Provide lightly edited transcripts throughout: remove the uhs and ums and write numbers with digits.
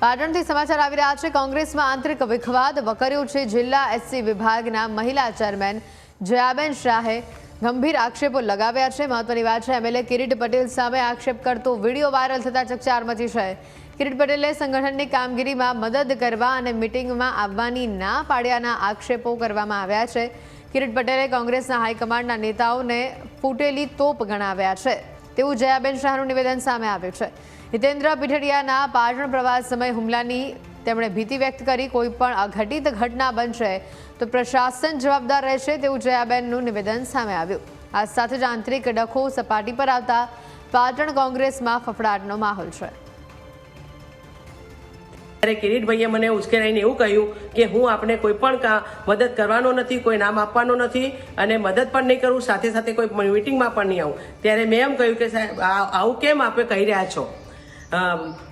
પાટણથી સમાચાર આવી રહ્યા છે। કોંગ્રેસમાં આંતરિક વિખવાદ વકર્યો છે। જિલ્લા એસસી વિભાગના મહિલા ચેરમેન જયાબેન શાહે ગંભીર આક્ષેપો લગાવ્યા છે। મહત્વની વાત છે, એમએલએ કિરીટ પટેલ સામે આક્ષેપ કરતો વિડીયો વાયરલ થતા ચકચાર મચી છે। કિરીટ પટેલે સંગઠનની કામગીરીમાં મદદ કરવા અને મીટિંગમાં આવવાની ના પાડ્યાના આક્ષેપો કરવામાં આવ્યા છે। કિરીટ પટેલે કોંગ્રેસના હાઈકમાન્ડના નેતાઓને ફૂટેલી તોપ ગણાવ્યા છે તેવું જયાબેન શાહનું નિવેદન સામે આવ્યું છે। હિતેન્દ્ર પીઠડિયાના પાટણ પ્રવાસ સમય હુમલાની તેમણે ભીતિ વ્યક્ત કરી। કોઈ પણ અઘટિત ઘટના બનશે તો પ્રશાસન જવાબદાર રહેશે તેવું જયાબેનનું નિવેદન સામે આવ્યું। આ સાથે જ આંતરિક ડખો સપાટી પર આવતા પાટણ કોંગ્રેસમાં ફફડાટનો માહોલ છે। કિરીટભાઈએ મને ઉશ્કેરાઈને એવું કહ્યું કે હું આપણે કોઈ પણ મદદ કરવાનો નથી, કોઈ નામ આપવાનો નથી અને મદદ પણ નહીં કરું, સાથે સાથે કોઈ મીટિંગમાં પણ નહીં આવું। ત્યારે મેં એમ કહ્યું કે સાહેબ આવું કેમ આપણે કહી રહ્યા છો?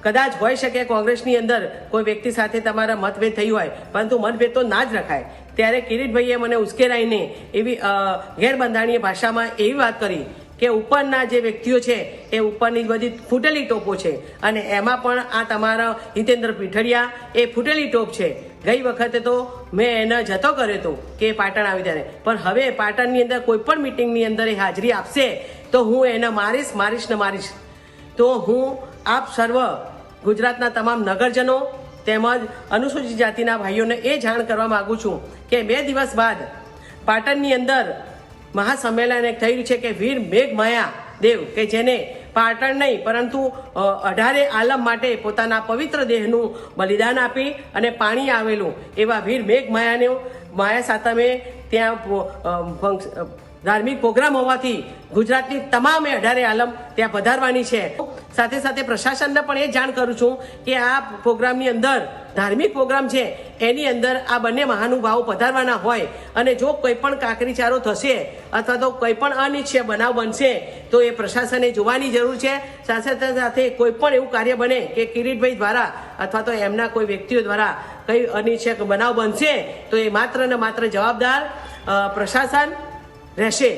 કદાચ હોઈ શકે કોંગ્રેસની અંદર કોઈ વ્યક્તિ સાથે તમારા મતભેદ થઈ હોય, પરંતુ મતભેદ તો ના જ રખાય। ત્યારે કિરીટભાઈએ મને ઉશ્કેરાઈને એવી ગેરબંધારણીય ભાષામાં એવી વાત કરી કે ઉપરના જે વ્યક્તિઓ છે એ ઉપરની બધી ફૂટેલી ટોપો છે અને એમાં પણ આ તમારા હિતેન્દ્ર પીઠડિયા એ ફૂટેલી ટોપ છે। ગઈ વખતે તો મેં એને જતો કર્યો હતો કે પાટણ આવી ત્યારે, પણ હવે પાટણની અંદર કોઈ પણ મિટિંગની અંદર એ હાજરી આપશે તો હું એને મારીશ। તો હું આપ સર્વ ગુજરાતના તમામ નગરજનો તેમજ અનુસૂચિત જાતિના ભાઈઓને એ જાણ કરવા માગું છું કે 2 દિવસ બાદ પાટણની અંદર મહાસંમેલન એક થયું છે કે વીર મેઘમાયા દેવ કે જેને પાટણ નહીં પરંતુ 18 આલમ માટે પોતાના પવિત્ર દેહનું બલિદાન આપી અને પાણી આવેલું એવા વીર મેઘમાયાને માયા સાતમે ત્યાં ધાર્મિક પ્રોગ્રામ હોવાથી ગુજરાતની તમામે 18 આલમ ત્યાં પધારવાની છે। સાથે સાથે પ્રશાસનને પણ એ જાણ કરું છું કે આ પ્રોગ્રામની અંદર ધાર્મિક પ્રોગ્રામ છે એની અંદર આ બંને મહાનુભાવો પધારવાના હોય અને જો કોઈ પણ કાકરીચારો થશે અથવા તો કોઈ પણ અનિચ્છનીય બનાવ બનશે તો એ પ્રશાસને જોવાની જરૂર છે। સાથે કોઈ પણ એવું કાર્ય બને કે કિરીટભાઈ દ્વારા અથવા તો એમના કોઈ વ્યક્તિઓ દ્વારા કઈ અનિચ્છનીય બનાવ બનશે તો એ માત્ર ને માત્ર જવાબદાર પ્રશાસન રહેશે।